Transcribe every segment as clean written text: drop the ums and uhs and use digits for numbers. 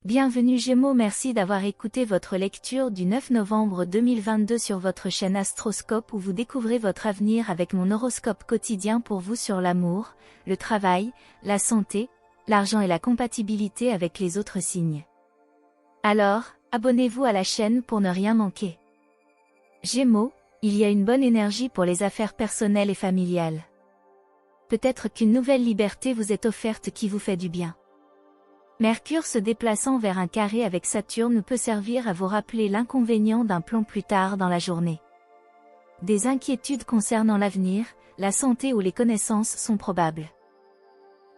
Bienvenue Gémeaux, merci d'avoir écouté votre lecture du 9 novembre 2022 sur votre chaîne Astroscope où vous découvrez votre avenir avec mon horoscope quotidien pour vous sur l'amour, le travail, la santé, l'argent et la compatibilité avec les autres signes. Alors, abonnez-vous à la chaîne pour ne rien manquer. Gémeaux, il y a une bonne énergie pour les affaires personnelles et familiales. Peut-être qu'une nouvelle liberté vous est offerte qui vous fait du bien. Mercure se déplaçant vers un carré avec Saturne peut servir à vous rappeler l'inconvénient d'un plan plus tard dans la journée. Des inquiétudes concernant l'avenir, la santé ou les connaissances sont probables.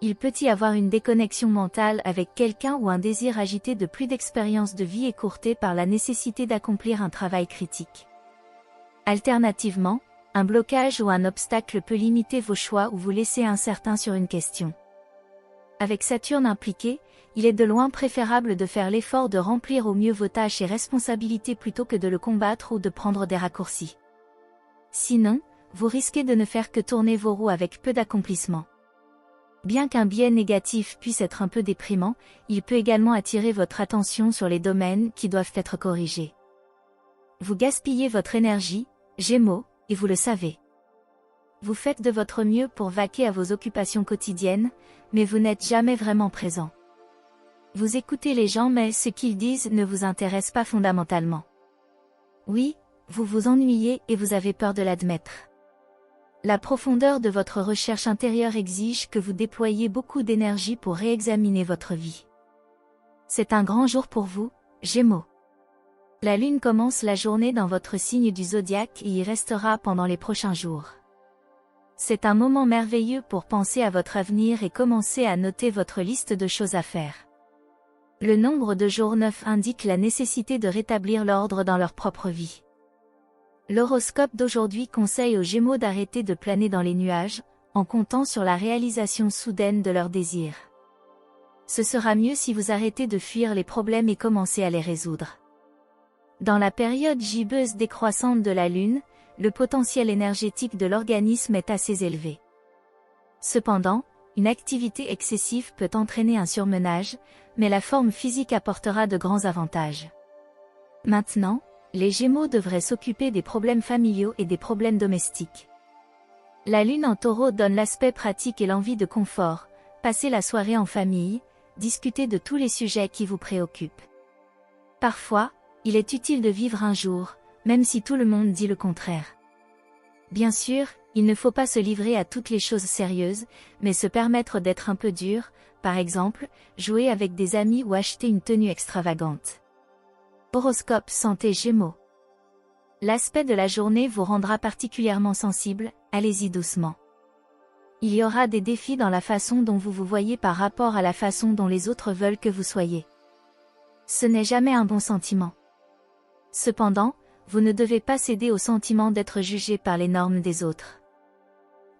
Il peut y avoir une déconnexion mentale avec quelqu'un ou un désir agité de plus d'expérience de vie écourté par la nécessité d'accomplir un travail critique. Alternativement, un blocage ou un obstacle peut limiter vos choix ou vous laisser incertain sur une question. Avec Saturne impliqué, il est de loin préférable de faire l'effort de remplir au mieux vos tâches et responsabilités plutôt que de le combattre ou de prendre des raccourcis. Sinon, vous risquez de ne faire que tourner vos roues avec peu d'accomplissement. Bien qu'un biais négatif puisse être un peu déprimant, il peut également attirer votre attention sur les domaines qui doivent être corrigés. Vous gaspillez votre énergie, Gémeaux, et vous le savez. Vous faites de votre mieux pour vaquer à vos occupations quotidiennes, mais vous n'êtes jamais vraiment présent. Vous écoutez les gens mais ce qu'ils disent ne vous intéresse pas fondamentalement. Oui, vous vous ennuyez et vous avez peur de l'admettre. La profondeur de votre recherche intérieure exige que vous déployiez beaucoup d'énergie pour réexaminer votre vie. C'est un grand jour pour vous, Gémeaux. La Lune commence la journée dans votre signe du zodiaque et y restera pendant les prochains jours. C'est un moment merveilleux pour penser à votre avenir et commencer à noter votre liste de choses à faire. Le nombre de jours 9 indique la nécessité de rétablir l'ordre dans leur propre vie. L'horoscope d'aujourd'hui conseille aux Gémeaux d'arrêter de planer dans les nuages, en comptant sur la réalisation soudaine de leurs désirs. Ce sera mieux si vous arrêtez de fuir les problèmes et commencez à les résoudre. Dans la période gibbeuse décroissante de la Lune, le potentiel énergétique de l'organisme est assez élevé. Cependant, une activité excessive peut entraîner un surmenage, mais la forme physique apportera de grands avantages. Maintenant, les Gémeaux devraient s'occuper des problèmes familiaux et des problèmes domestiques. La Lune en Taureau donne l'aspect pratique et l'envie de confort, passer la soirée en famille, discuter de tous les sujets qui vous préoccupent. Parfois, il est utile de vivre un jour, même si tout le monde dit le contraire. Bien sûr, il ne faut pas se livrer à toutes les choses sérieuses, mais se permettre d'être un peu dur, par exemple, jouer avec des amis ou acheter une tenue extravagante. Horoscope santé Gémeaux. L'aspect de la journée vous rendra particulièrement sensible, allez-y doucement. Il y aura des défis dans la façon dont vous vous voyez par rapport à la façon dont les autres veulent que vous soyez. Ce n'est jamais un bon sentiment. Cependant, vous ne devez pas céder au sentiment d'être jugé par les normes des autres.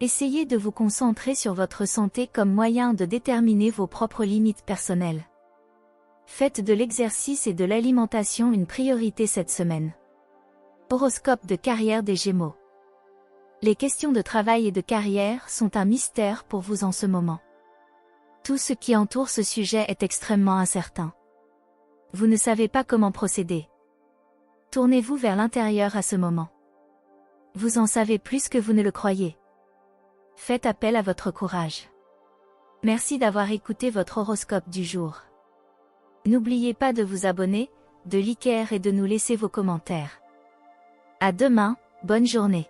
Essayez de vous concentrer sur votre santé comme moyen de déterminer vos propres limites personnelles. Faites de l'exercice et de l'alimentation une priorité cette semaine. Horoscope de carrière des Gémeaux. Les questions de travail et de carrière sont un mystère pour vous en ce moment. Tout ce qui entoure ce sujet est extrêmement incertain. Vous ne savez pas comment procéder. Tournez-vous vers l'intérieur à ce moment. Vous en savez plus que vous ne le croyez. Faites appel à votre courage. Merci d'avoir écouté votre horoscope du jour. N'oubliez pas de vous abonner, de liker et de nous laisser vos commentaires. À demain, bonne journée.